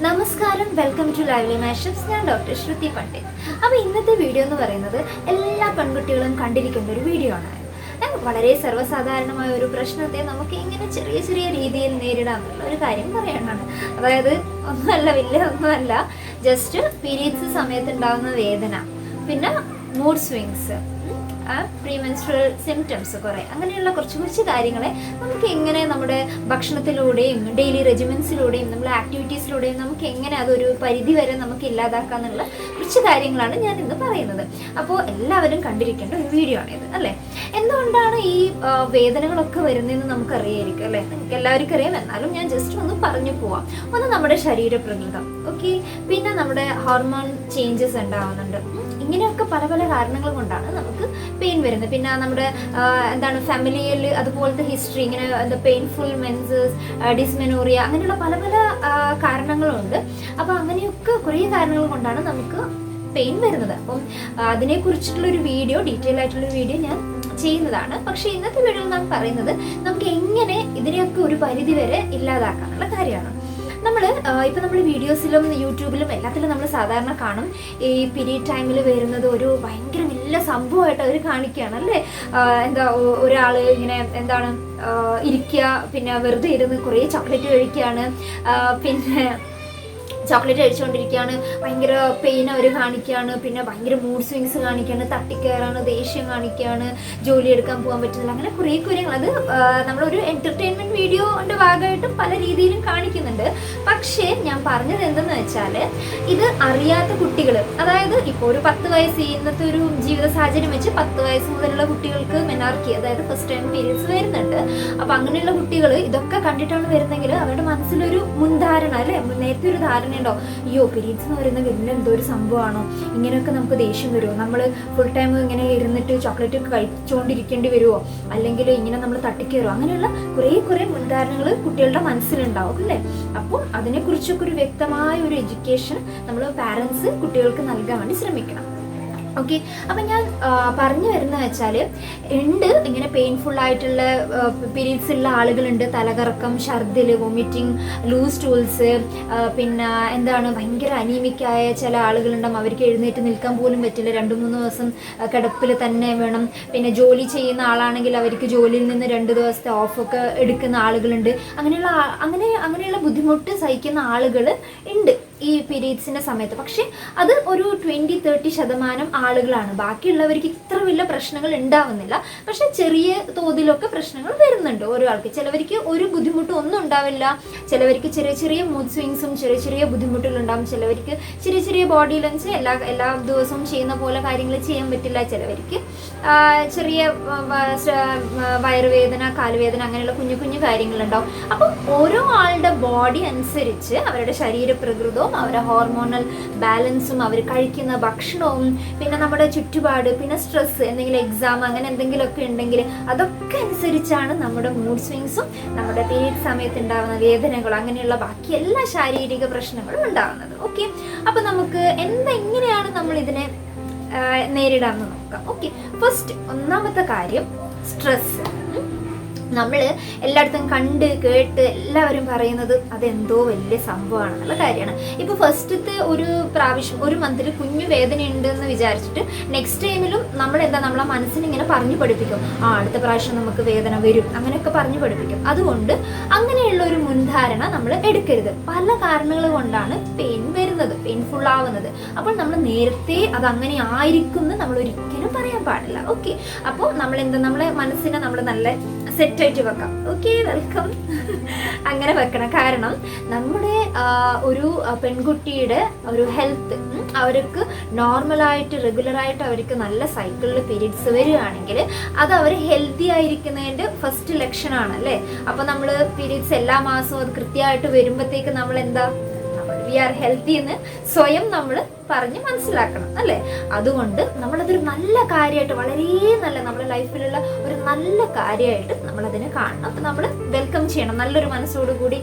നമസ്കാരം, welcome to lively മാഷപ്സ്. ഞാൻ doctor ശ്രുതി പണ്ഡിറ്റ്. അപ്പോൾ ഇന്നത്തെ വീഡിയോ എന്ന് പറയുന്നത് എല്ലാ പെൺകുട്ടികളും കണ്ടിരിക്കുന്ന ഒരു വീഡിയോ ആണ്. വളരെ സർവ്വസാധാരണമായ ഒരു പ്രശ്നത്തെ നമുക്ക് എങ്ങനെ ചെറിയ ചെറിയ രീതിയിൽ നേരിടാമെന്നുള്ള ഒരു കാര്യം പറയാനാണ്. അതായത് ഒന്നുമല്ല, ജസ്റ്റ് പീരീഡ്സ് സമയത്ത് ഉണ്ടാകുന്ന വേദന, പിന്നെ മൂഡ് സ്വിങ്സ്, പ്രീമെൻസ്ട്രൽ സിംറ്റംസ്, കുറേ അങ്ങനെയുള്ള കുറച്ച് കാര്യങ്ങളെ നമുക്ക് എങ്ങനെ നമ്മുടെ ഭക്ഷണത്തിലൂടെയും ഡെയിലി റെജിമെൻസിലൂടെയും നമ്മുടെ ആക്ടിവിറ്റീസിലൂടെയും നമുക്ക് എങ്ങനെ അതൊരു പരിധി വരെ നമുക്ക് ഇല്ലാതാക്കാന്നുള്ള കുറച്ച് കാര്യങ്ങളാണ് ഞാൻ ഇന്ന് പറയുന്നത്. അപ്പോൾ എല്ലാവരും കണ്ടിരിക്കേണ്ട ഒരു വീഡിയോ ആണിത്, അല്ലേ? എന്തുകൊണ്ടാണ് ഈ വേദനകളൊക്കെ വരുന്നതെന്ന് നമുക്കറിയായിരിക്കും, അല്ലേ? നിങ്ങൾക്ക് എല്ലാവർക്കും അറിയാം. എന്നാലും ഞാൻ ജസ്റ്റ് ഒന്ന് പറഞ്ഞു പോവാം. ഒന്ന് നമ്മുടെ ശരീരപ്രകൃതം, ഓക്കെ, പിന്നെ നമ്മുടെ ഹോർമോൺ ചേഞ്ചസ് ഉണ്ടാവുന്നുണ്ട്. ഇങ്ങനെയൊക്കെ പല പല കാരണങ്ങൾ കൊണ്ടാണ് നമുക്ക് പെയിൻ വരുന്നത്. പിന്നെ നമ്മുടെ ഫാമിലിയിൽ അതുപോലത്തെ ഹിസ്റ്ററി, ഇങ്ങനെ പെയിൻഫുൾ മെൻസസ്, ഡിസ്മെനോറിയ, അങ്ങനെയുള്ള പല പല കാരണങ്ങളുണ്ട്. അപ്പോൾ അങ്ങനെയൊക്കെ കുറേ കാരണങ്ങൾ കൊണ്ടാണ് നമുക്ക് പെയിൻ വരുന്നത്. അപ്പം അതിനെക്കുറിച്ചിട്ടുള്ളൊരു വീഡിയോ, ഡീറ്റെയിൽ ആയിട്ടുള്ളൊരു വീഡിയോ ഞാൻ ചെയ്യുന്നതാണ്. പക്ഷേ ഇന്നത്തെ വീഡിയോയിൽ ഞാൻ പറയുന്നത് നമുക്ക് എങ്ങനെ ഇതിനെയൊക്കെ ഒരു പരിധി വരെ ഇല്ലാതാക്കാനുള്ള കാര്യമാണ്. നമ്മൾ വീഡിയോസിലും യൂട്യൂബിലും എല്ലാത്തിലും നമ്മൾ സാധാരണ കാണും, ഈ പീരീഡ് ടൈമിൽ വരുന്നത് ഒരു ഭയങ്കര വലിയ സംഭവമായിട്ട് അവർ കാണിക്കുകയാണ്, അല്ലേ? ഒരാൾ ഇങ്ങനെ ഇരിക്കുക, പിന്നെ വെറുതെ ഇരുന്ന് കുറേ ചോക്ലേറ്റ് കഴിക്കുകയാണ്, പിന്നെ ചോക്ലേറ്റ് കഴിച്ചുകൊണ്ടിരിക്കുകയാണ്, ഭയങ്കര പെയിൻ അവർ കാണിക്കുകയാണ്, പിന്നെ ഭയങ്കര മൂഡ് സ്വിങ്സ് കാണിക്കുകയാണ്, തട്ടിക്കയറാണ്, ദേഷ്യം കാണിക്കുകയാണ്, ജോലി എടുക്കാൻ പോകാൻ പറ്റുന്നില്ല, അങ്ങനെ കുറേ കാര്യങ്ങൾ. അത് നമ്മളൊരു എൻ്റർടൈൻമെൻറ്റ് വീഡിയോൻ്റെ ഭാഗമായിട്ടും പല രീതിയിലും കാണിക്കുന്നുണ്ട്. പക്ഷേ ഞാൻ പറഞ്ഞത് എന്തെന്ന് വെച്ചാൽ, ഇത് അറിയാത്ത കുട്ടികൾ, അതായത് ഇപ്പോൾ ഒരു 10 വയസ്സ്, ഇന്നത്തെ ഒരു ജീവിത സാഹചര്യം വെച്ച് 10 വയസ്സ് മുതലുള്ള കുട്ടികൾക്ക് മെനാർക്കി, അതായത് ഫസ്റ്റ് ടൈം പീരീഡ്സ് വരുന്നുണ്ട്. അപ്പോൾ അങ്ങനെയുള്ള കുട്ടികൾ ഇതൊക്കെ കണ്ടിട്ടാണ് വരുന്നെങ്കിൽ അവരുടെ മനസ്സിലൊരു മുൻധാരണ, അല്ലേ? നേരത്തെ ഒരു ധാരണ ഉണ്ടോ, അയ്യോ പീരീഡ്സ് എന്ന് പറയുന്നത് വലിയ എന്തോ ഒരു സംഭവമാണോ, ഇങ്ങനെയൊക്കെ നമുക്ക് ദേഷ്യം വരുമോ, നമ്മൾ ഫുൾ ടൈം ഇങ്ങനെ ഇരുന്നിട്ട് ചോക്ലേറ്റ് കഴിച്ചുകൊണ്ടിരിക്കേണ്ടി വരുമോ, അല്ലെങ്കിൽ ഇങ്ങനെ നമ്മൾ തട്ടിക്കയറുമോ, അങ്ങനെയുള്ള കുറേ മുൻധാരണകൾ കുട്ടികളുടെ മനസ്സിലുണ്ടാവും, അല്ലേ? അപ്പോൾ അതിനെക്കുറിച്ചൊക്കെ ഒരു വ്യക്തമായ ഒരു എഡ്യൂക്കേഷൻ നമ്മൾ പാരൻസ് കുട്ടികൾക്ക് നൽകാൻ വേണ്ടി ശ്രമിക്കണം. ഓക്കെ, അപ്പം ഞാൻ പറഞ്ഞു വരുന്നത് വെച്ചാൽ, ഇങ്ങനെ പെയിൻഫുൾ ആയിട്ടുള്ള പീരീഡ്സ് ഉള്ള ആളുകളുണ്ട്. തലകറക്കം, ഛർദിൽ, വൊമിറ്റിംഗ്, ലൂസ് ടൂൾസ്, പിന്നെ ഭയങ്കര അനീമിക്കായ ചില ആളുകളുണ്ടാവും, അവർക്ക് എഴുന്നേറ്റ് നിൽക്കാൻ പോലും പറ്റില്ല, 2-3 ദിവസം കിടപ്പിൽ തന്നെ വേണം. പിന്നെ ജോലി ചെയ്യുന്ന ആളാണെങ്കിൽ അവർക്ക് ജോലിയിൽ നിന്ന് 2 ദിവസത്തെ ഓഫൊക്കെ എടുക്കുന്ന ആളുകളുണ്ട്. അങ്ങനെയുള്ള ബുദ്ധിമുട്ട് സഹിക്കുന്ന ആളുകൾ ഉണ്ട് ഈ പീരീഡ്സിൻ്റെ സമയത്ത്. പക്ഷേ അത് ഒരു 20-30% ആളുകളാണ്. ബാക്കിയുള്ളവർക്ക് ഇത്ര വലിയ പ്രശ്നങ്ങൾ ഉണ്ടാവുന്നില്ല, പക്ഷെ ചെറിയ തോതിലൊക്കെ പ്രശ്നങ്ങൾ വരുന്നുണ്ട് ഓരോ ആൾക്ക്. ചിലവർക്ക് ഒരു ബുദ്ധിമുട്ടും ഒന്നും ഉണ്ടാവില്ല, ചിലവർക്ക് ചെറിയ ചെറിയ മൂഡ് സ്വിങ്സും ചെറിയ ചെറിയ ബുദ്ധിമുട്ടുകളുണ്ടാവും, ചിലവർക്ക് ചെറിയ ചെറിയ ബോഡി ലഞ്ച് എല്ലാ ദിവസവും ചെയ്യുന്ന പോലെ കാര്യങ്ങൾ ചെയ്യാൻ പറ്റില്ല, ചിലവർക്ക് ചെറിയ വയറുവേദന, കാലുവേദന, അങ്ങനെയുള്ള കുഞ്ഞു കുഞ്ഞു കാര്യങ്ങളുണ്ടാവും. അപ്പം ഓരോ ആളുടെ ബോഡി അനുസരിച്ച് അവരുടെ ശരീരപ്രകൃതവും അവരുടെ ഹോർമോണൽ ബാലൻസും അവർ കഴിക്കുന്ന ഭക്ഷണവും പിന്നെ നമ്മുടെ ചുറ്റുപാട്, പിന്നെ സ്ട്രെസ്, എന്തെങ്കിലും എക്സാം അങ്ങനെ എന്തെങ്കിലുമൊക്കെ ഉണ്ടെങ്കിൽ അതൊക്കെ അനുസരിച്ചാണ് നമ്മുടെ മൂഡ് സ്വിങ്സും നമ്മുടെ പീരീഡ് സമയത്ത് ഉണ്ടാകുന്ന വേദനകളും അങ്ങനെയുള്ള ബാക്കി എല്ലാ ശാരീരിക പ്രശ്നങ്ങളും ഉണ്ടാകുന്നത്. ഓക്കെ, അപ്പം നമുക്ക് എങ്ങനെയാണ് നമ്മൾ ഇതിനെ നേരിടാമെന്ന് നോക്കാം. ഓക്കെ, ഫസ്റ്റ് ഒന്നാമത്തെ കാര്യം സ്ട്രെസ്. നമ്മൾ എല്ലായിടത്തും കണ്ട് കേട്ട് എല്ലാവരും പറയുന്നത് അതെന്തോ വലിയ സംഭവമാണെന്നുള്ള കാര്യമാണ്. ഇപ്പോൾ ഫസ്റ്റത്തെ ഒരു പ്രാവശ്യം, ഒരു മന്തിൽ കുഞ്ഞു വേദന ഉണ്ടെന്ന് വിചാരിച്ചിട്ട് നെക്സ്റ്റ് ടൈമിലും നമ്മളെ മനസ്സിനെ ഇങ്ങനെ പറഞ്ഞു പഠിപ്പിക്കും, അടുത്ത പ്രാവശ്യം നമുക്ക് വേദന വരും, അങ്ങനെയൊക്കെ പറഞ്ഞു പഠിപ്പിക്കും. അതുകൊണ്ട് അങ്ങനെയുള്ള ഒരു മുൻധാരണ നമ്മൾ എടുക്കരുത്. പല കാരണങ്ങൾ കൊണ്ടാണ് പെയിൻ വരുന്നത്, പെയിൻഫുൾ ആവുന്നത്. അപ്പോൾ നമ്മൾ നേരത്തെ അതങ്ങനെ ആയിരിക്കും എന്ന് നമ്മൾ ഒരിക്കലും പറയാൻ പാടില്ല. ഓക്കെ, അപ്പോൾ നമ്മളെ മനസ്സിനെ നമ്മൾ നല്ല സെറ്റായിട്ട് വെക്കാം. Okay, welcome. അങ്ങനെ വെക്കണം. കാരണം നമ്മുടെ ഒരു പെൺകുട്ടിയുടെ ഒരു ഹെൽത്ത്, അവർക്ക് നോർമലായിട്ട് റെഗുലറായിട്ട് അവർക്ക് നല്ല സൈക്കിളിൽ പീരീഡ്സ് വരികയാണെങ്കിൽ അത് അവർ ഹെൽത്തി ആയിരിക്കുന്നതിൻ്റെ ഫസ്റ്റ് ലക്ഷണമാണ്, അല്ലേ? അപ്പോൾ നമ്മൾ പീരീഡ്സ് എല്ലാ മാസവും അത് കൃത്യമായിട്ട് വരുമ്പോഴത്തേക്ക് നമ്മൾ വി ആർ ഹെൽത്തി എന്ന് സ്വയം നമ്മൾ പറഞ്ഞ് മനസ്സിലാക്കണം അല്ലേ. അതുകൊണ്ട് നമ്മളതൊരു നല്ല കാര്യമായിട്ട്, വളരെ നല്ല നമ്മുടെ ലൈഫിലുള്ള ഒരു നല്ല കാര്യമായിട്ട് നമ്മളതിനെ കാണണം. അപ്പം നമ്മൾ വെൽക്കം ചെയ്യണം നല്ലൊരു മനസ്സോടുകൂടി.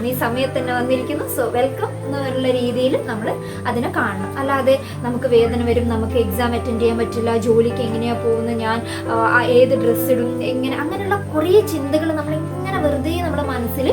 നീ സമയത്ത് തന്നെ വന്നിരിക്കുന്നു, സോ വെൽക്കം എന്നുള്ള രീതിയിൽ നമ്മൾ അതിനെ കാണണം. അല്ലാതെ നമുക്ക് വേദന വരും, നമുക്ക് എക്സാം അറ്റൻഡ് ചെയ്യാൻ പറ്റില്ല, ജോലിക്ക് എങ്ങനെയാണ് പോകുന്നത്, ഞാൻ ഏത് ഡ്രസ്സ് ഇടും, എങ്ങനെ, അങ്ങനെയുള്ള കുറേ ചിന്തകൾ നമ്മൾ ഇങ്ങനെ വെറുതെ നമ്മുടെ മനസ്സിൽ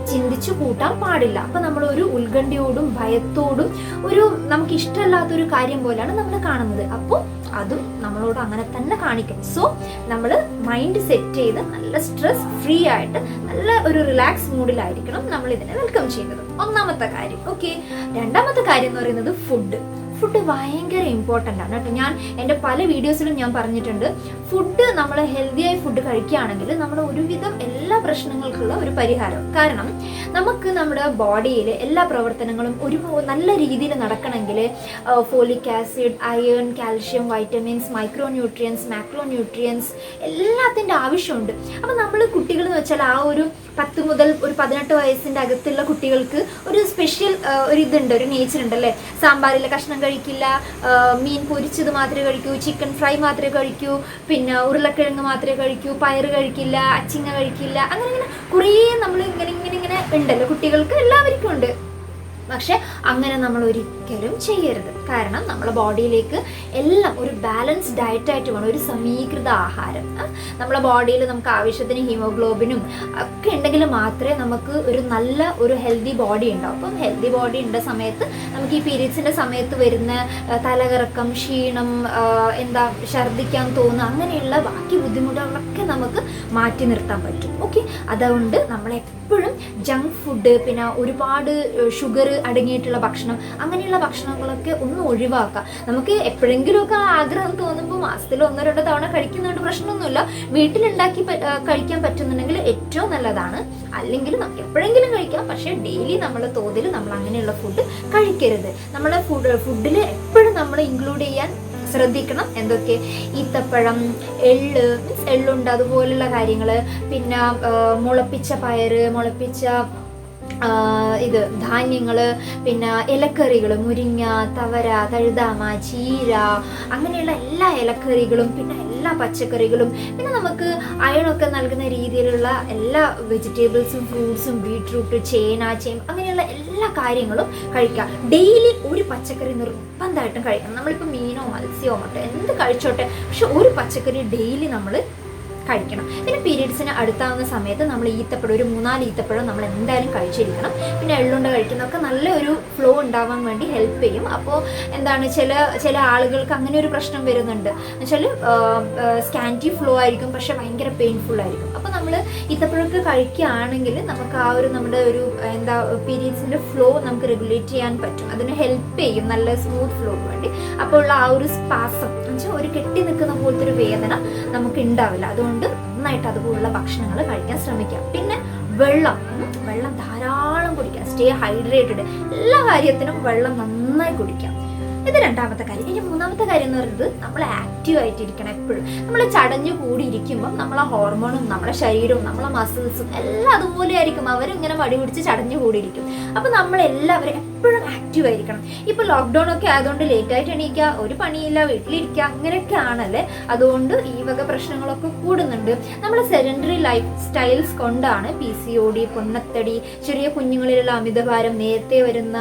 ചിന്തിച്ചു കൂട്ടാൻ പാടില്ല. അപ്പം നമ്മളൊരു ഉത്കണ്ഠയോടും ഭയത്തോടും ഒരു നമുക്ക് ഇഷ്ടമല്ലാത്തൊരു കാര്യം പോലെയാണ് നമ്മൾ കാണുന്നത്. അപ്പോൾ അതും നമ്മളോട് അങ്ങനെ തന്നെ കാണിക്കും. സോ നമ്മൾ മൈൻഡ് സെറ്റ് ചെയ്ത് നല്ല സ്ട്രെസ് ഫ്രീ ആയിട്ട് നല്ല ഒരു റിലാക്സ് മൂഡിലായിരിക്കണം നമ്മൾ ഇതിനെ വെൽക്കം ചെയ്യുന്നത്. ഒന്നാമത്തെ കാര്യം. ഓക്കെ, രണ്ടാമത്തെ കാര്യം എന്ന് പറയുന്നത് ഫുഡ് ഭയങ്കര ഇമ്പോർട്ടൻ്റ് ആണ് കേട്ടോ. ഞാൻ എൻ്റെ പല വീഡിയോസിലും ഞാൻ പറഞ്ഞിട്ടുണ്ട്, ഫുഡ് നമ്മൾ ഹെൽത്തിയായി ഫുഡ് കഴിക്കുകയാണെങ്കിൽ നമ്മുടെ ഒരുവിധം എല്ലാ പ്രശ്നങ്ങൾക്കുള്ള ഒരു പരിഹാരം. കാരണം നമുക്ക് നമ്മുടെ ബോഡിയിൽ എല്ലാ പ്രവർത്തനങ്ങളും ഒരു നല്ല രീതിയിൽ നടക്കണമെങ്കിൽ folic acid, iron, calcium, vitamins, micro nutrients, macro nutrients എല്ലാത്തിൻ്റെ ആവശ്യമുണ്ട്. അപ്പം നമ്മൾ കുട്ടികൾ എന്ന് വെച്ചാൽ ആ ഒരു 10 മുതൽ ഒരു 18 വയസ്സിൻ്റെ അകത്തുള്ള കുട്ടികൾക്ക് ഒരു സ്പെഷ്യൽ ഒരു ഇതുണ്ട്, ഒരു നേച്ചർ ഉണ്ടല്ലേ. സാമ്പാറിലെ കഷ്ണം കഴിക്കില്ല, മീൻ പൊരിച്ചത് മാത്രമേ കഴിക്കൂ, ചിക്കൻ ഫ്രൈ മാത്രമേ കഴിക്കൂ, പിന്നെ ഉരുളക്കിഴങ്ങ് മാത്രമേ കഴിക്കൂ, പയറ് കഴിക്കില്ല, അച്ചിങ്ങ കഴിക്കില്ല, അങ്ങനെ കുറേ നമ്മൾ ഇങ്ങനെ ഉണ്ടല്ലോ. കുട്ടികൾക്ക് എല്ലാവർക്കും ഉണ്ട്. പക്ഷെ അങ്ങനെ നമ്മൾ ഒരിക്കലും ചെയ്യരുത്. കാരണം നമ്മുടെ ബോഡിയിലേക്ക് എല്ലാം ഒരു ബാലൻസ് ഡയറ്റായിട്ട് വേണം, ഒരു സമീകൃത ആഹാരം. നമ്മുടെ ബോഡിയിൽ നമുക്ക് ആവശ്യത്തിന് ഹീമോഗ്ലോബിനും ഒക്കെ ഉണ്ടെങ്കിൽ മാത്രമേ നമുക്ക് ഒരു ഹെൽത്തി ബോഡി ഉണ്ടാവും. അപ്പം ഹെൽത്തി ബോഡി ഉള്ള സമയത്ത് നമുക്ക് ഈ പീരീഡ്സിൻ്റെ സമയത്ത് വരുന്ന തലകറക്കം, ക്ഷീണം, ഛർദ്ദിക്കാൻ തോന്നുക, അങ്ങനെയുള്ള ബാക്കി ബുദ്ധിമുട്ടുകളൊക്കെ നമുക്ക് മാറ്റി നിർത്താൻ പറ്റും. ഓക്കെ, അതുകൊണ്ട് നമ്മളെപ്പോഴും ജങ്ക് ഫുഡ്, പിന്നെ ഒരുപാട് ഷുഗർ അടങ്ങിയിട്ടുള്ള ഭക്ഷണം, അങ്ങനെയുള്ള ഭക്ഷണങ്ങളൊക്കെ ഒന്ന് ഒഴിവാക്കാം. നമുക്ക് എപ്പോഴെങ്കിലുമൊക്കെ ആഗ്രഹം തോന്നുമ്പോൾ മാസത്തിൽ 1-2 തവണ കഴിക്കുന്നതുകൊണ്ട് പ്രശ്നമൊന്നുമില്ല. വീട്ടിലുണ്ടാക്കി കഴിക്കാൻ പറ്റുന്നുണ്ടെങ്കിൽ ഏറ്റവും നല്ലതാണ്. അല്ലെങ്കിൽ നമുക്ക് എപ്പോഴെങ്കിലും കഴിക്കാം, പക്ഷേ ഡെയിലി നമ്മൾ തോതിൽ നമ്മൾ അങ്ങനെയുള്ള ഫുഡ് കഴിക്കരുത്. നമ്മളെ ഫുഡിൽ എപ്പോഴും നമ്മൾ ഇൻക്ലൂഡ് ചെയ്യാൻ ശ്രദ്ധിക്കണം. എന്തൊക്കെ? ഈത്തപ്പഴം, എള്ളുണ്ട്, അതുപോലുള്ള കാര്യങ്ങൾ, പിന്നെ മുളപ്പിച്ച പയറ്, മുളപ്പിച്ച ധാന്യങ്ങൾ, പിന്നെ ഇലക്കറികൾ, മുരിങ്ങ, തവര, തഴുതാമ, ചീര, അങ്ങനെയുള്ള എല്ലാ ഇലക്കറികളും, പിന്നെ എല്ലാ പച്ചക്കറികളും, പിന്നെ നമുക്ക് അയണൊക്കെ നൽകുന്ന രീതിയിലുള്ള എല്ലാ വെജിറ്റബിൾസും, ഫ്രൂട്ട്സും, ബീട്രൂട്ട്, ചേമ്പ്, അങ്ങനെയുള്ള എല്ലാ കാര്യങ്ങളും കഴിക്കുക. ഡെയിലി ഒരു പച്ചക്കറി നിർബന്ധമായിട്ടും കഴിക്കണം. നമ്മളിപ്പോൾ മീനോ മത്സ്യമോ മറ്റോ എന്ത് കഴിച്ചോട്ടെ, പക്ഷെ ഒരു പച്ചക്കറി ഡെയിലി നമ്മൾ കഴിക്കണം. പിന്നെ പീരീഡ്സിന് അടുത്താവുന്ന സമയത്ത് നമ്മൾ ഈത്തപ്പഴം, ഒരു 3-4 ഈത്തപ്പഴം നമ്മൾ എന്തായാലും കഴിച്ചിരിക്കണം. പിന്നെ എള്ളുണ്ട കഴിക്കുന്നതൊക്കെ നല്ല ഒരു ഫ്ലോ ഉണ്ടാവാൻ വേണ്ടി ഹെൽപ്പ് ചെയ്യും. അപ്പോൾ ചില ആളുകൾക്ക് അങ്ങനെ ഒരു പ്രശ്നം വരുന്നുണ്ട് എന്ന് വെച്ചാൽ സ്കാൻറ്റി ഫ്ലോ ആയിരിക്കും, പക്ഷെ ഭയങ്കര പെയിൻഫുൾ ആയിരിക്കും. അപ്പോൾ നമ്മൾ ഈത്തപ്പഴമൊക്കെ കഴിക്കുകയാണെങ്കിൽ നമുക്ക് ആ ഒരു നമ്മുടെ ഒരു പീരീഡ്സിൻ്റെ ഫ്ലോ നമുക്ക് റെഗുലേറ്റ് ചെയ്യാൻ പറ്റും. അതിന് ഹെൽപ്പ് ചെയ്യും, നല്ല സ്മൂത്ത് ഫ്ലോക്ക് വേണ്ടി. അപ്പോൾ ഉള്ള ആ ഒരു സ്പാസം എന്നുവെച്ചാൽ ഒരു കെട്ടി നിൽക്കുന്ന പോലത്തെ ഒരു വേദന നമുക്ക് ഉണ്ടാവില്ല. അതുകൊണ്ട് നന്നായിട്ട് അതുപോലുള്ള ഭക്ഷണങ്ങൾ കഴിക്കാൻ ശ്രമിക്കാം. പിന്നെ വെള്ളം ധാരാളം കുടിക്കാം. Stay hydrated. എല്ലാ കാര്യത്തിനും വെള്ളം നന്നായി കുടിക്കാം. ഇത് രണ്ടാമത്തെ കാര്യം. ഇനി മൂന്നാമത്തെ കാര്യം എന്ന് പറയുന്നത് നമ്മൾ ആക്റ്റീവ് ആയിട്ടിരിക്കണം എപ്പോഴും. നമ്മൾ ചടഞ്ഞു കൂടി ഇരിക്കുമ്പം നമ്മളെ ഹോർമോണും നമ്മുടെ ശരീരവും നമ്മളെ മസിൽസും എല്ലാം അതുപോലെ ആയിരിക്കും. അവരിങ്ങനെ മടി പിടിച്ച് ചടഞ്ഞു കൂടിയിരിക്കും. അപ്പം നമ്മളെല്ലാവരും എപ്പോഴും ആക്റ്റീവ് ആയിരിക്കണം. ഇപ്പോൾ ലോക്ക്ഡൗൺ ഒക്കെ ആയതുകൊണ്ട് ലേറ്റായിട്ട് എണീക്കുക, ഒരു പണിയില്ല, വീട്ടിലിരിക്കുക, അങ്ങനെയൊക്കെ ആണല്ലേ. അതുകൊണ്ട് ഈ വക പ്രശ്നങ്ങളൊക്കെ കൂടുന്നുണ്ട്. നമ്മുടെ സെഡൻറ്ററി ലൈഫ് സ്റ്റൈൽസ് കൊണ്ടാണ് PCOD, പൊണ്ണത്തടി, ചെറിയ കുഞ്ഞുങ്ങളിലുള്ള അമിതഭാരം, നേരത്തെ വരുന്ന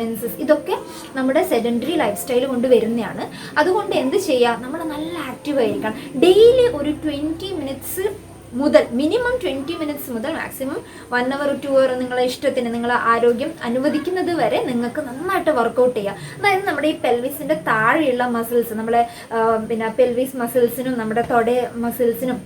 മെൻസസ്, ഇതൊക്കെ നമ്മുടെ സെഡൻറ്ററി ലൈഫ് സ്റ്റൈൽ കൊണ്ട് വരുന്നതാണ്. അതുകൊണ്ട് എന്ത് ചെയ്യുക, നമ്മൾ നല്ല ആക്റ്റീവ് ആയിരിക്കണം. ഡെയിലി ഒരു 20 മിനിറ്റ്സ് മുതൽ, മിനിമം 20 മിനിറ്റ്സ് മുതൽ മാക്സിമം 1 hour 2 hour നിങ്ങളെ ഇഷ്ടത്തിന്, നിങ്ങളെ ആരോഗ്യം അനുവദിക്കുന്നത് വരെ നിങ്ങൾക്ക് നന്നായിട്ട് വർക്കൗട്ട് ചെയ്യുക. അതായത് നമ്മുടെ ഈ പെൽവിസിൻ്റെ താഴെയുള്ള മസിൽസ്, നമ്മളെ പിന്നെ പെൽവിസ് മസിൽസിനും നമ്മുടെ തൊട മസിൽസിനും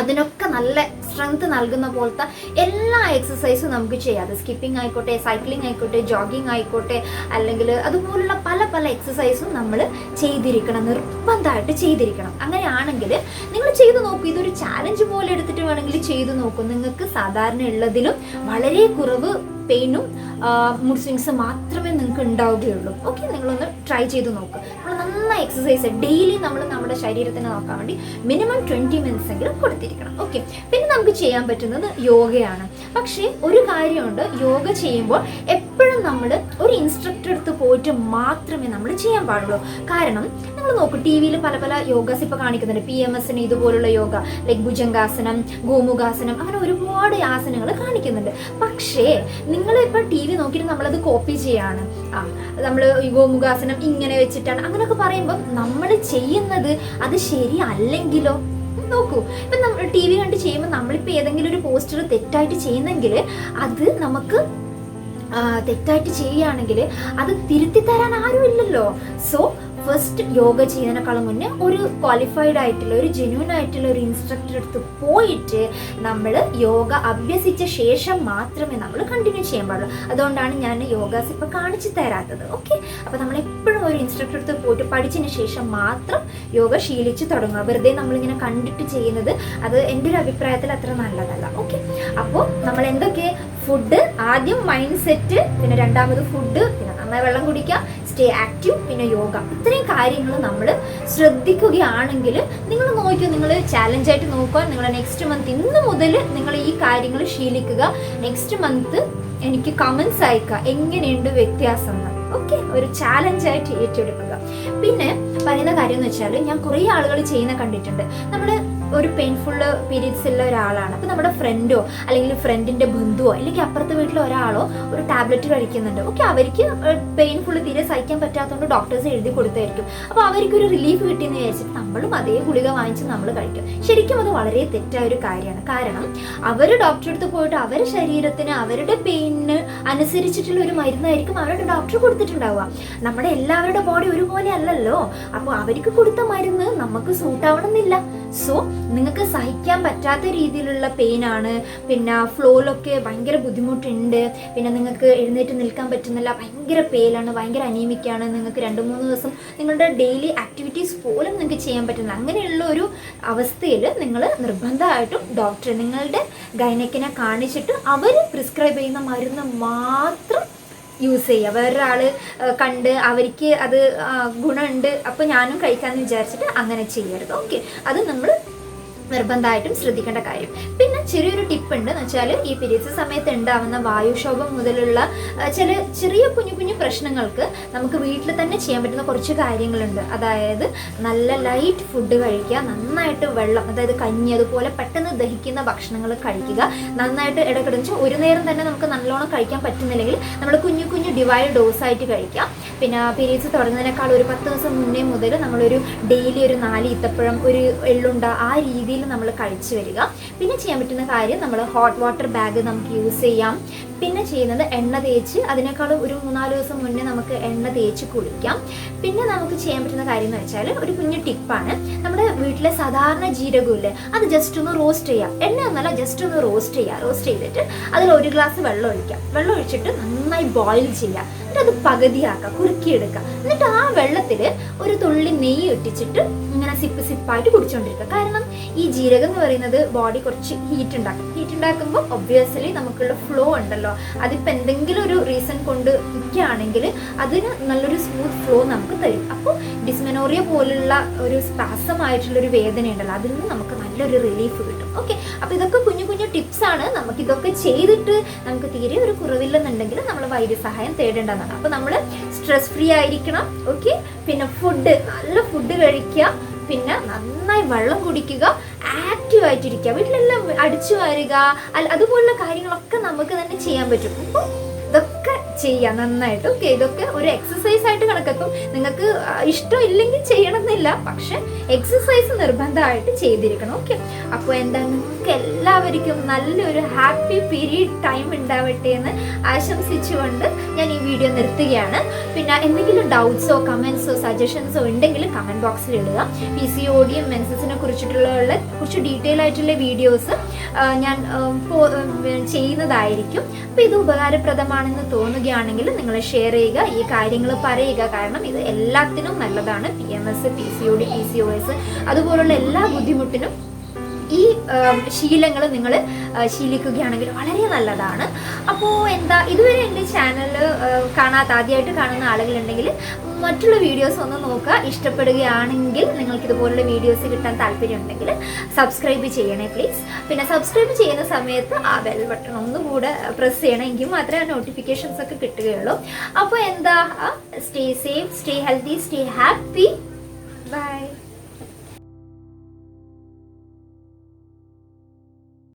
അതിനൊക്കെ നല്ല സ്ട്രെങ്ത് നൽകുന്ന പോലത്തെ എല്ലാ എക്സസൈസും നമുക്ക് ചെയ്യാം. അത് സ്കിപ്പിംഗ് ആയിക്കോട്ടെ, സൈക്ലിംഗ് ആയിക്കോട്ടെ, ജോഗിങ് ആയിക്കോട്ടെ, അല്ലെങ്കിൽ അതുപോലുള്ള പല എക്സസൈസും നമ്മൾ ചെയ്തിരിക്കണം, നിർബന്ധമായിട്ട് ചെയ്തിരിക്കണം. അങ്ങനെയാണെങ്കിൽ നിങ്ങൾ ചെയ്തു നോക്കൂ. ഇതൊരു ചാലഞ്ച് പോലെ എടുത്തിട്ട് വേണമെങ്കിൽ ചെയ്തു നോക്കൂ. നിങ്ങൾക്ക് സാധാരണ ഉള്ളതിലും വളരെ കുറവ് പെയിനും മൂഡ് സ്വിങ്സ് മാത്രമേ നിങ്ങൾക്ക് ഉണ്ടാവുകയുള്ളൂ. ഓക്കെ, നിങ്ങളൊന്ന് ട്രൈ ചെയ്ത് നോക്കുക. നമ്മൾ നന്നായി എക്സസൈസ് ഡെയിലി നമ്മൾ നമ്മുടെ ശരീരത്തിനെ നോക്കാൻ വേണ്ടി മിനിമം 20 മിനിറ്റ്സ് എങ്കിലും കൊടുത്തിരിക്കണം. ഓക്കെ, പിന്നെ നമുക്ക് ചെയ്യാൻ പറ്റുന്നത് യോഗയാണ്. പക്ഷേ ഒരു കാര്യമുണ്ട്, യോഗ ചെയ്യുമ്പോൾ എപ്പോഴും നമ്മൾ ഒരു ഇൻസ്ട്രക്ടർ അടുത്ത് പോയിട്ട് മാത്രമേ നമ്മൾ ചെയ്യാൻ പാടുള്ളൂ. കാരണം നിങ്ങൾ നോക്കൂ, ടി വിയിൽ പല പല യോഗാസ് ഇപ്പോൾ കാണിക്കുന്നുണ്ട്. PMSന് ഇതുപോലുള്ള യോഗ, ലൈക്ക് ഭുജംഗാസനം, ഗോമുഖാസനം, അങ്ങനെ ഒരുപാട് ആസനങ്ങൾ കാണിക്കുന്നുണ്ട്. പക്ഷേ നിങ്ങളിപ്പോൾ ടി വി നോക്കിയിട്ട് നമ്മളത് കോപ്പി ചെയ്യാണ്. നമ്മൾ ഗോമുഖാസനം ഇങ്ങനെ വെച്ചിട്ടാണ് അങ്ങനെയൊക്കെ പറയുമ്പോൾ നമ്മൾ ചെയ്യുന്നത് അത് ശരിയല്ലെങ്കിലോ? നോക്കൂ, ഇപ്പം നമ്മൾ ടി വി കണ്ട് ചെയ്യുമ്പോൾ നമ്മളിപ്പോൾ ഏതെങ്കിലും ഒരു പോസ്റ്റർ തെറ്റായിട്ട് ചെയ്യുന്നെങ്കിൽ അത് നമുക്ക് തെറ്റായിട്ട് ചെയ്യുകയാണെങ്കിൽ അത് തിരുത്തി തരാൻ ആരും ഇല്ലല്ലോ. സോ ഫസ്റ്റ് യോഗ ചെയ്യുന്നതിനേക്കാളും മുന്നേ ഒരു ക്വാളിഫൈഡ് ആയിട്ടുള്ള, ഒരു ജെന്യൂൻ ആയിട്ടുള്ള ഒരു ഇൻസ്ട്രക്ടർ അടുത്ത് പോയിട്ട് നമ്മൾ യോഗ അഭ്യസിച്ച ശേഷം മാത്രമേ നമ്മൾ കണ്ടിന്യൂ ചെയ്യാൻ പാടുള്ളൂ. അതുകൊണ്ടാണ് ഞാൻ യോഗാസ് ഇപ്പോൾ കാണിച്ചു തരാത്തത്. ഓക്കെ, അപ്പോൾ നമ്മൾ എപ്പോഴും ഒരു ഇൻസ്ട്രക്ടർ അടുത്ത് പോയിട്ട് പഠിച്ചതിന് ശേഷം മാത്രം യോഗ ശീലിച്ച് തുടങ്ങുക. വെറുതെ നമ്മളിങ്ങനെ കണ്ടിട്ട് ചെയ്യുന്നത് അത് എൻ്റെ ഒരു അഭിപ്രായത്തിൽ അത്ര നല്ലതല്ല. ഓക്കെ, അപ്പോൾ നമ്മൾ എന്തൊക്കെ ഫുഡ്, ആദ്യം മൈൻഡ് സെറ്റ്, പിന്നെ രണ്ടാമത് ഫുഡ്, പിന്നെ നന്നായി വെള്ളം കുടിക്കുക, സ്റ്റേ ആക്റ്റീവ്, പിന്നെ യോഗ. ഇത്രയും കാര്യങ്ങൾ നമ്മൾ ശ്രദ്ധിക്കുകയാണെങ്കിൽ നിങ്ങൾ നോക്കൂ, നിങ്ങൾ ചാലഞ്ചായിട്ട് നോക്കുക. നിങ്ങൾ നെക്സ്റ്റ് മന്ത് ഇന്ന് മുതൽ നിങ്ങൾ ഈ കാര്യങ്ങൾ ശീലിക്കുക. നെക്സ്റ്റ് മന്ത് എനിക്ക് കമൻസ് അയക്കുക എങ്ങനെയുണ്ട് വ്യത്യാസം. ഓക്കെ, ഒരു ചാലഞ്ചായിട്ട് ഏറ്റെടുക്കുക. പിന്നെ പറയുന്ന കാര്യം എന്ന് വെച്ചാൽ, ഞാൻ കുറേ ആളുകൾ ചെയ്യുന്ന കണ്ടിട്ടുണ്ട്. നമ്മൾ ഒരു പെയിൻഫുൾ പീരീഡ്സ് ഉള്ള ഒരാളാണ്, അപ്പോൾ നമ്മുടെ ഫ്രണ്ടോ അല്ലെങ്കിൽ ഫ്രണ്ടിൻ്റെ ബന്ധുവോ അല്ലെങ്കിൽ അപ്പുറത്തെ വീട്ടിലെ ഒരാളോ ഒരു ടാബ്ലറ്റ് കഴിക്കുന്നുണ്ട്. ഓക്കെ, അവർക്ക് പെയിൻഫുൾ തീരെ സഹിക്കാൻ പറ്റാത്തതുകൊണ്ട് ഡോക്ടേഴ്സ് എഴുതി കൊടുത്തായിരിക്കും. അപ്പോൾ അവർക്കൊരു റിലീഫ് കിട്ടിയെന്ന് വിചാരിച്ചിട്ട് നമ്മളും അതേ ഗുളിക വാങ്ങിച്ച് നമ്മൾ കഴിക്കും. ശരിക്കും അത് വളരെ തെറ്റായ ഒരു കാര്യമാണ്. കാരണം അവർ ഡോക്ടറെ അടുത്ത് പോയിട്ട് അവരുടെ ശരീരത്തിന്, അവരുടെ പെയിനിന് അനുസരിച്ചിട്ടുള്ള ഒരു മരുന്നായിരിക്കും അവരുടെ ഡോക്ടർ കൊടുത്തിട്ടുണ്ടാവുക. നമ്മുടെ എല്ലാവരുടെ ബോഡി ഒരുപോലെ അല്ലല്ലോ. അപ്പോൾ അവർക്ക് കൊടുത്ത മരുന്ന് നമുക്ക് സൂട്ട് ആവണമെന്നില്ല. സോ നിങ്ങൾക്ക് സഹിക്കാൻ പറ്റാത്ത രീതിയിലുള്ള പെയിനാണ്, പിന്നെ ഫ്ലോയിലൊക്കെ ഭയങ്കര ബുദ്ധിമുട്ടുണ്ട്, പിന്നെ നിങ്ങൾക്ക് എഴുന്നേറ്റ് നിൽക്കാൻ പറ്റുന്നില്ല, ഭയങ്കര പെയിലാണ്, ഭയങ്കര അനീമിക്കാണ്, നിങ്ങൾക്ക് 2-3 ദിവസം നിങ്ങളുടെ ഡെയിലി ആക്ടിവിറ്റീസ് പോലും നിങ്ങൾക്ക് ചെയ്യാൻ പറ്റുന്നില്ല. അങ്ങനെയുള്ള ഒരു അവസ്ഥയിൽ നിങ്ങൾ നിർബന്ധമായിട്ടും ഡോക്ടറെ, നിങ്ങളുടെ ഗൈനക്കിനെ കാണിച്ചിട്ട് അവർ പ്രിസ്ക്രൈബ് ചെയ്യുന്ന മരുന്ന് മാത്രം യൂസ് ചെയ്യുക. വേറൊരാൾ കണ്ട് അവർക്ക് അത് ഗുണമുണ്ട് അപ്പോൾ ഞാനും കഴിക്കാമെന്ന് വിചാരിച്ചിട്ട് അങ്ങനെ ചെയ്യരുത്. ഓക്കെ, അത് നമ്മൾ നിർബന്ധമായിട്ടും ശ്രദ്ധിക്കേണ്ട കാര്യം. പിന്നെ ചെറിയൊരു ടിപ്പ് ഉണ്ട് എന്ന് വെച്ചാൽ, ഈ പീരീഡ്സ് സമയത്ത് ഉണ്ടാവുന്ന വായുക്ഷോഭം മുതലുള്ള ചെറിയ കുഞ്ഞു പ്രശ്നങ്ങൾക്ക് നമുക്ക് വീട്ടിൽ തന്നെ ചെയ്യാൻ പറ്റുന്ന കുറച്ച് കാര്യങ്ങളുണ്ട്. അതായത് നല്ല ലൈറ്റ് ഫുഡ് കഴിക്കുക, നന്നായിട്ട് വെള്ളം, അതായത് കഞ്ഞി, അതുപോലെ പെട്ടെന്ന് ദഹിക്കുന്ന ഭക്ഷണങ്ങൾ കഴിക്കുക, നന്നായിട്ട് ഇടക്കിടച്ച് ഒരു നേരം തന്നെ നമുക്ക് നല്ലോണം കഴിക്കാൻ പറ്റുന്നില്ലെങ്കിൽ നമ്മൾ കുഞ്ഞു ഡിവൈഡ് ഡോസായിട്ട് കഴിക്കാം. പിന്നെ പീരീഡ്സ് തുടങ്ങുന്നതിനേക്കാൾ ഒരു 10 ദിവസം മുന്നേ മുതൽ നമ്മളൊരു ഡെയിലി ഒരു 4 ഈത്തപ്പഴം, ഒരു എള്ളുണ്ട, ആ രീതിയിൽ നമ്മൾ കഴിച്ചു വരിക. പിന്നെ ചെയ്യാൻ പറ്റുന്ന കാര്യം, നമ്മൾ ഹോട്ട് വാട്ടർ ബാഗ് നമുക്ക് യൂസ് ചെയ്യാം. പിന്നെ ചെയ്യുന്നത് എണ്ണ തേച്ച്, അതിനേക്കാളും ഒരു 3-4 ദിവസം മുന്നേ നമുക്ക് എണ്ണ തേച്ച് കുളിക്കാം. പിന്നെ നമുക്ക് ചെയ്യാൻ പറ്റുന്ന കാര്യം എന്ന് വെച്ചാൽ, ഒരു കുഞ്ഞു ടിപ്പാണ്, നമ്മുടെ വീട്ടിലെ സാധാരണ ജീരകമില്ലേ, അത് ജസ്റ്റ് ഒന്ന് റോസ്റ്റ് ചെയ്യാം. എണ്ണ ഒന്നല്ല, ജസ്റ്റ് ഒന്ന് റോസ്റ്റ് ചെയ്യുക. റോസ്റ്റ് ചെയ്തിട്ട് അതിൽ 1 ഗ്ലാസ് വെള്ളം ഒഴിക്കാം. വെള്ളം ഒഴിച്ചിട്ട് നന്നായി ബോയിൽ ചെയ്യാം. എന്നിട്ട് അത് പകുതിയാക്കുക, കുറുക്കിയെടുക്കുക. എന്നിട്ട് ആ വെള്ളത്തിൽ ഒരു തുള്ളി നെയ്യ് ഇട്ടിച്ചിട്ട് ഇങ്ങനെ സിപ്പായിട്ട് കുടിച്ചുകൊണ്ടിരിക്കുക. കാരണം ഈ ജീരകം എന്ന് പറയുന്നത് ബോഡി കുറച്ച് ഹീറ്റ് ഉണ്ടാക്കും. ഹീറ്റ് ഉണ്ടാക്കുമ്പോൾ ഒബ്വിയസ്ലി നമുക്കുള്ള ഫ്ലോ ഉണ്ടല്ലോ, അതിപ്പോൾ എന്തെങ്കിലും ഒരു റീസൺ കൊണ്ട് നിൽക്കുകയാണെങ്കിൽ അതിന് നല്ലൊരു സ്മൂത്ത് ഫ്ലോ നമുക്ക് തരും. അപ്പോൾ ഡിസ്മെനോറിയ പോലുള്ള ഒരു സ്പാസമായിട്ടുള്ളൊരു വേദന ഉണ്ടല്ലോ, അതിൽ നിന്ന് നമുക്ക് നല്ലൊരു റിലീഫ് കിട്ടും. ഓക്കെ, അപ്പോൾ ഇതൊക്കെ കുഞ്ഞു നമുക്കിതൊക്കെ നമുക്കിതൊക്കെ ചെയ്തിട്ട് നമുക്ക് തീരെ ഒരു കുറവില്ലെന്നുണ്ടെങ്കിൽ നമ്മൾ വൈദ്യസഹായം തേടേണ്ടതാണ്. അപ്പോൾ നമ്മൾ സ്ട്രെസ് ഫ്രീ ആയിരിക്കണം. ഓക്കെ, പിന്നെ നല്ല ഫുഡ് കഴിക്കുക, പിന്നെ നന്നായി വെള്ളം കുടിക്കുക, ആക്റ്റീവ് ആയിട്ടിരിക്കുക, വീട്ടിലെല്ലാം അടിച്ചു വാരുക, അതുപോലുള്ള കാര്യങ്ങളൊക്കെ നമുക്ക് തന്നെ ചെയ്യാൻ പറ്റും. അപ്പോൾ ഇതൊക്കെ ചെയ്യാം നന്നായിട്ട്. ഓക്കെ, ഇതൊക്കെ ഒരു എക്സസൈസ് ആയിട്ട് കണക്കാക്കും. നിങ്ങൾക്ക് ഇഷ്ടമില്ലെങ്കിൽ ചെയ്യണമെന്നില്ല, പക്ഷെ എക്സസൈസ് നിർബന്ധമായിട്ട് ചെയ്തിരിക്കണം. ഓക്കെ, അപ്പോൾ എന്താണ്, നിങ്ങൾക്ക് എല്ലാവർക്കും നല്ലൊരു ഹാപ്പി പീരീഡ് ടൈം ഉണ്ടാവട്ടെ എന്ന് ആശംസിച്ചുകൊണ്ട് ഞാൻ ഈ വീഡിയോ നിർത്തുകയാണ്. പിന്നെ എന്തെങ്കിലും ഡൗട്ട്സോ കമൻസോ സജഷൻസോ ഉണ്ടെങ്കിൽ കമൻറ്റ് ബോക്സിൽ ഇടുക. PCODയും മെൻസസിനെ കുറിച്ചിട്ടുള്ള കുറച്ച് ഡീറ്റെയിൽ ആയിട്ടുള്ള വീഡിയോസ് ഞാൻ ചെയ്യുന്നതായിരിക്കും. അപ്പോൾ ഇത് ഉപകാരപ്രദമാണെന്ന് തോന്നുകയാണെങ്കിൽ നിങ്ങൾ ഷെയർ ചെയ്യുക, ഈ കാര്യങ്ങൾ പറയുക. കാരണം ഇത് എല്ലാത്തിനും നല്ലതാണ്. PMS, PCOD, PCOS അതുപോലുള്ള എല്ലാ ബുദ്ധിമുട്ടിനും ഈ ശീലങ്ങൾ നിങ്ങൾ ശീലിക്കുകയാണെങ്കിൽ വളരെ നല്ലതാണ്. അപ്പോൾ എന്താ, ഇതുവരെ എൻ്റെ ചാനൽ ആദ്യമായിട്ട് കാണുന്ന ആളുകളുണ്ടെങ്കിൽ മറ്റുള്ള വീഡിയോസ് ഒന്ന് നോക്കുക. ഇഷ്ടപ്പെടുകയാണെങ്കിൽ നിങ്ങൾക്ക് ഇതുപോലുള്ള വീഡിയോസ് കിട്ടാൻ താല്പര്യമുണ്ടെങ്കിൽ സബ്സ്ക്രൈബ് ചെയ്യണേ പ്ലീസ്. പിന്നെ സബ്സ്ക്രൈബ് ചെയ്യുന്ന സമയത്ത് ആ ബെൽ ബട്ടൺ ഒന്നുകൂടെ പ്രസ് ചെയ്യണം, എങ്കിൽ മാത്രമേ ആ നോട്ടിഫിക്കേഷൻസ് ഒക്കെ കിട്ടുകയുള്ളൂ. അപ്പോൾ എന്താ, stay safe, stay healthy, stay happy. By.